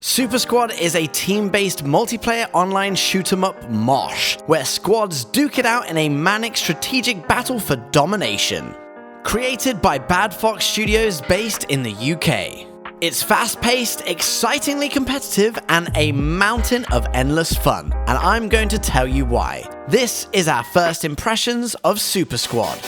Super Squad is a team-based multiplayer online shoot-'em-up MOSH, where squads duke it out in a manic strategic battle for domination. Created by Bad Fox Studios based in the UK. It's fast-paced, excitingly competitive, and a mountain of endless fun, and I'm going to tell you why. This is our first impressions of Super Squad.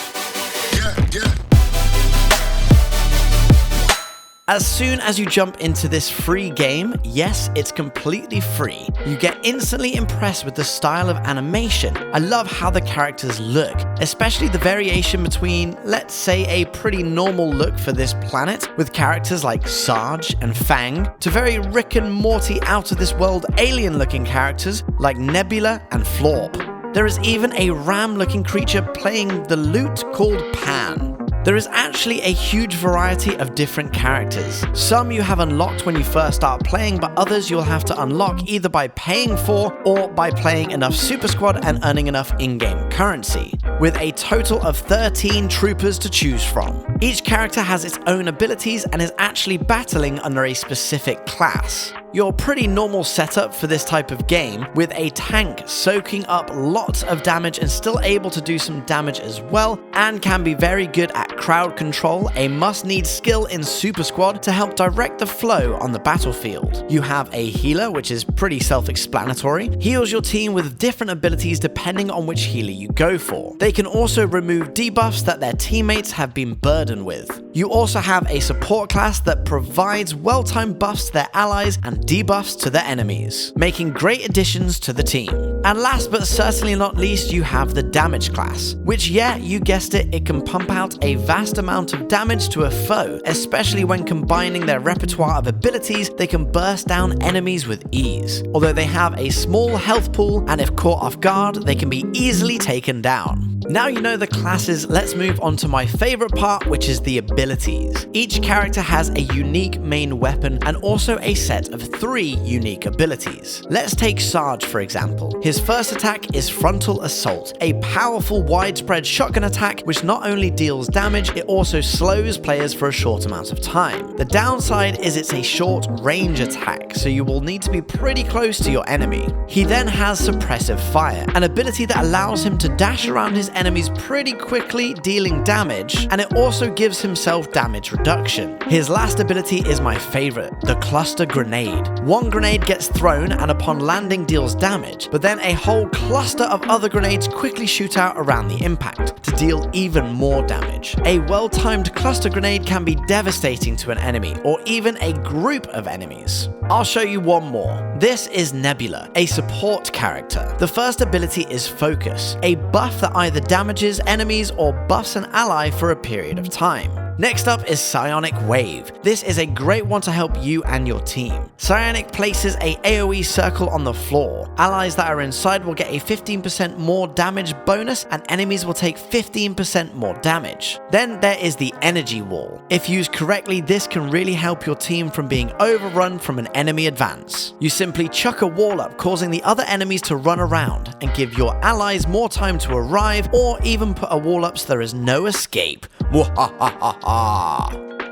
As soon as you jump into this free game, yes, it's completely free, you get instantly impressed with the style of animation. I love how the characters look, especially the variation between, let's say, a pretty normal look for this planet, with characters like Sarge and Fang, to very Rick and Morty out-of-this-world alien-looking characters like Nebula and Florp. There is even a ram-looking creature playing the lute called Pan. There is actually a huge variety of different characters. Some you have unlocked when you first start playing, but others you'll have to unlock either by paying for or by playing enough Super Squad and earning enough in-game currency, with a total of 13 troopers to choose from. Each character has its own abilities and is actually battling under a specific class. Your pretty normal setup for this type of game, with a tank soaking up lots of damage and still able to do some damage as well, and can be very good at crowd control, a must-need skill in Super Squad to help direct the flow on the battlefield. You have a healer, which is pretty self-explanatory, heals your team with different abilities depending on which healer you go for. They can also remove debuffs that their teammates have been burdened with. You also have a support class that provides well-timed buffs to their allies and debuffs to their enemies, making great additions to the team. And last but certainly not least, you have the damage class, which, yeah, you guessed it, it can pump out a vast amount of damage to a foe, especially when combining their repertoire of abilities. They can burst down enemies with ease, although they have a small health pool, and if caught off guard, they can be easily taken down. Now you know the classes, let's move on to my favorite part, which is the abilities. Each character has a unique main weapon and also a set of 3 unique abilities. Let's take Sarge for example. His first attack is Frontal Assault, a powerful widespread shotgun attack which not only deals damage, it also slows players for a short amount of time. The downside is it's a short range attack, so you will need to be pretty close to your enemy. He then has Suppressive Fire, an ability that allows him to dash around his enemies pretty quickly, dealing damage, and it also gives himself damage reduction. His last ability is my favorite, the Cluster Grenade. One grenade gets thrown and upon landing deals damage, but then a whole cluster of other grenades quickly shoot out around the impact to deal even more damage. A well-timed cluster grenade can be devastating to an enemy or even a group of enemies. I'll show you one more. This is Nebula, a support character. The first ability is Focus, a buff that either damages enemies or buffs an ally for a period of time. Next up is Psionic Wave. This is a great one to help you and your team. Psionic places a AoE circle on the floor. Allies that are inside will get a 15% more damage bonus and enemies will take 15% more damage. Then there is the Energy Wall. If used correctly, this can really help your team from being overrun from an enemy advance. You simply chuck a wall up, causing the other enemies to run around and give your allies more time to arrive, or even put a wall up so there is no escape.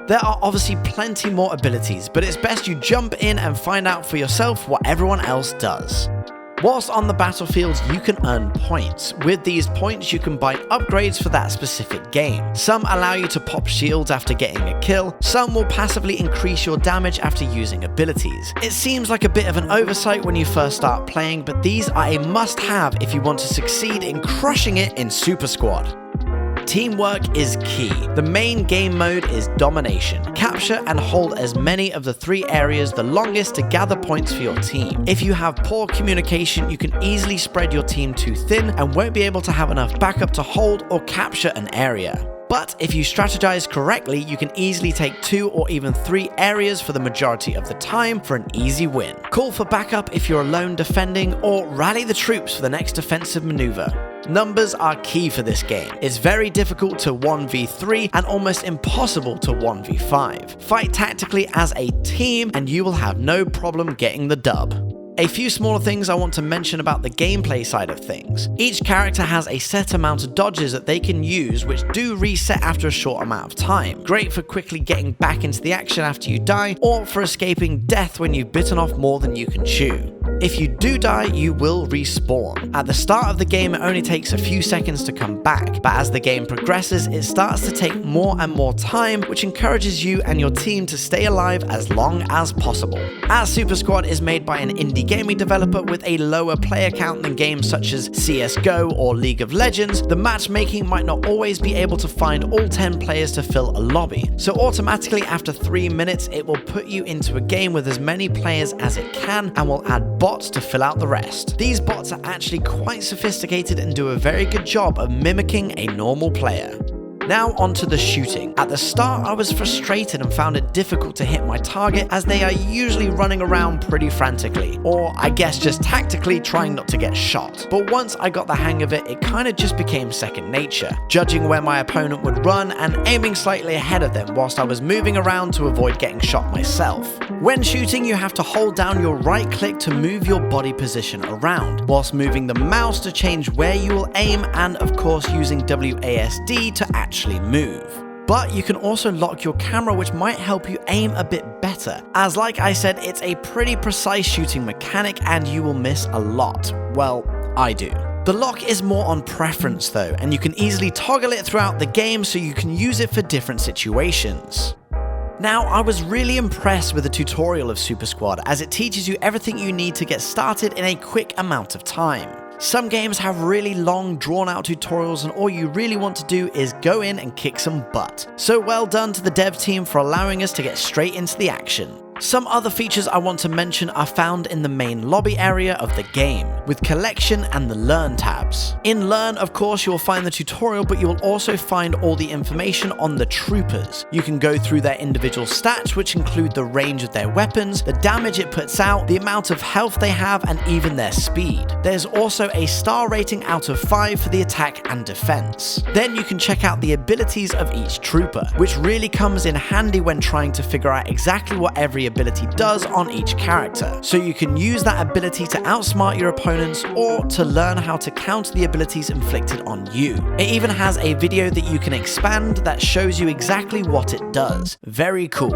There are obviously plenty more abilities, but it's best you jump in and find out for yourself what everyone else does. Whilst on the battlefield, you can earn points. With these points, you can buy upgrades for that specific game. Some allow you to pop shields after getting a kill, some will passively increase your damage after using abilities. It seems like a bit of an oversight when you first start playing, but these are a must-have if you want to succeed in crushing it in Super Squad. Teamwork is key. The main game mode is Domination. Capture and hold as many of the 3 areas the longest to gather points for your team. If you have poor communication, you can easily spread your team too thin and won't be able to have enough backup to hold or capture an area. But if you strategize correctly, you can easily take 2 or even 3 areas for the majority of the time for an easy win. Call for backup if you're alone defending, or rally the troops for the next defensive maneuver. Numbers are key for this game. It's very difficult to 1v3 and almost impossible to 1v5. Fight tactically as a team and you will have no problem getting the dub. A few smaller things I want to mention about the gameplay side of things. Each character has a set amount of dodges that they can use, which do reset after a short amount of time. Great for quickly getting back into the action after you die, or for escaping death when you've bitten off more than you can chew. If you do die, you will respawn. At the start of the game, it only takes a few seconds to come back, but as the game progresses, it starts to take more and more time, which encourages you and your team to stay alive as long as possible. As Super Squad is made by an indie gaming developer with a lower player count than games such as CSGO or League of Legends, the matchmaking might not always be able to find all 10 players to fill a lobby. So automatically after 3 minutes, it will put you into a game with as many players as it can and will add bots to fill out the rest. These bots are actually quite sophisticated and do a very good job of mimicking a normal player. Now onto the shooting. At the start I was frustrated and found it difficult to hit my target as they are usually running around pretty frantically, or I guess just tactically trying not to get shot. But once I got the hang of it, it kind of just became second nature, judging where my opponent would run and aiming slightly ahead of them whilst I was moving around to avoid getting shot myself. When shooting, you have to hold down your right click to move your body position around, whilst moving the mouse to change where you will aim, and of course using WASD to actually move. But you can also lock your camera, which might help you aim a bit better, as like I said, it's a pretty precise shooting mechanic and you will miss a lot. Well, I do. The lock is more on preference though, and you can easily toggle it throughout the game so you can use it for different situations. Now, I was really impressed with the tutorial of Super Squad, as it teaches you everything you need to get started in a quick amount of time. Some games have really long, drawn-out tutorials, and all you really want to do is go in and kick some butt. So well done to the dev team for allowing us to get straight into the action. Some other features I want to mention are found in the main lobby area of the game, with Collection and the Learn tabs. In Learn, of course, you will find the tutorial, but you will also find all the information on the troopers. You can go through their individual stats, which include the range of their weapons, the damage it puts out, the amount of health they have, and even their speed. There's also a star rating out of 5 for the attack and defense. Then you can check out the abilities of each trooper, which really comes in handy when trying to figure out exactly what every ability does on each character, so you can use that ability to outsmart your opponents or to learn how to counter the abilities inflicted on you. It even has a video that you can expand that shows you exactly what it does. Very cool.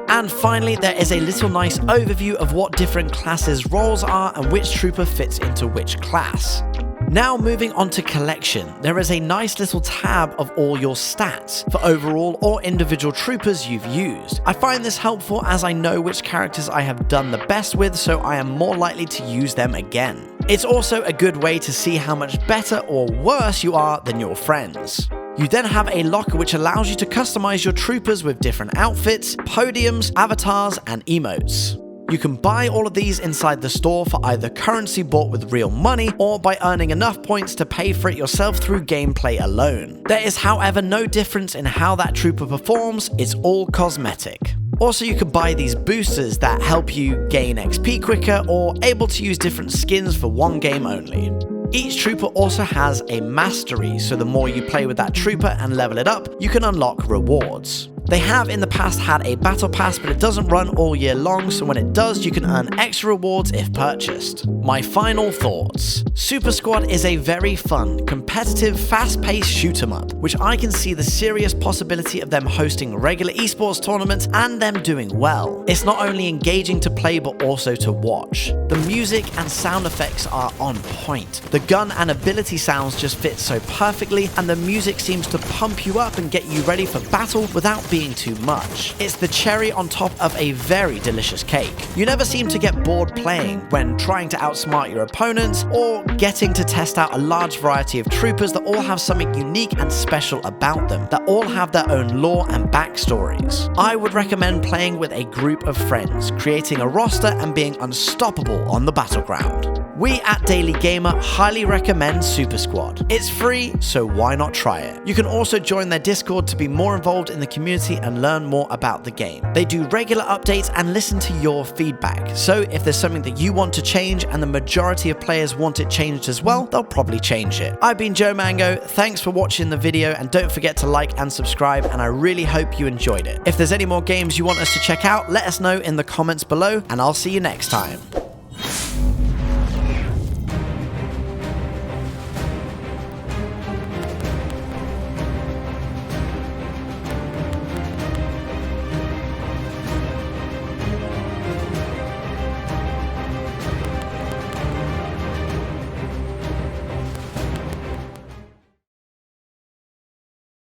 And finally, there is a little nice overview of what different classes' roles are and which trooper fits into which class. Now moving on to Collection, there is a nice little tab of all your stats for overall or individual troopers you've used. I find this helpful as I know which characters I have done the best with, so I am more likely to use them again. It's also a good way to see how much better or worse you are than your friends. You then have a locker which allows you to customize your troopers with different outfits, podiums, avatars, and emotes. You can buy all of these inside the store for either currency bought with real money or by earning enough points to pay for it yourself through gameplay alone. There is, however, no difference in how that trooper performs, it's all cosmetic. Also, you can buy these boosters that help you gain XP quicker or able to use different skins for one game only. Each trooper also has a mastery, so the more you play with that trooper and level it up, you can unlock rewards. They have in the past had a battle pass, but it doesn't run all year long, so when it does, you can earn extra rewards if purchased. My final thoughts. Super Squad is a very fun, competitive, fast-paced shoot-'em-up, which I can see the serious possibility of them hosting regular esports tournaments and them doing well. It's not only engaging to play, but also to watch. The music and sound effects are on point. The gun and ability sounds just fit so perfectly, and the music seems to pump you up and get you ready for battle without being too much. It's the cherry on top of a very delicious cake. You never seem to get bored playing when trying to outsmart your opponents or getting to test out a large variety of troopers that all have something unique and special about them, that all have their own lore and backstories. I would recommend playing with a group of friends, creating a roster and being unstoppable on the battleground. We at Daily Gamer highly recommend Super Squad. It's free, so why not try it? You can also join their Discord to be more involved in the community and learn more about the game. They do regular updates and listen to your feedback, so if there's something that you want to change and the majority of players want it changed as well, they'll probably change it. I've been Joe Mango, thanks for watching the video, and don't forget to like and subscribe, and I really hope you enjoyed it. If there's any more games you want us to check out, let us know in the comments below, and I'll see you next time.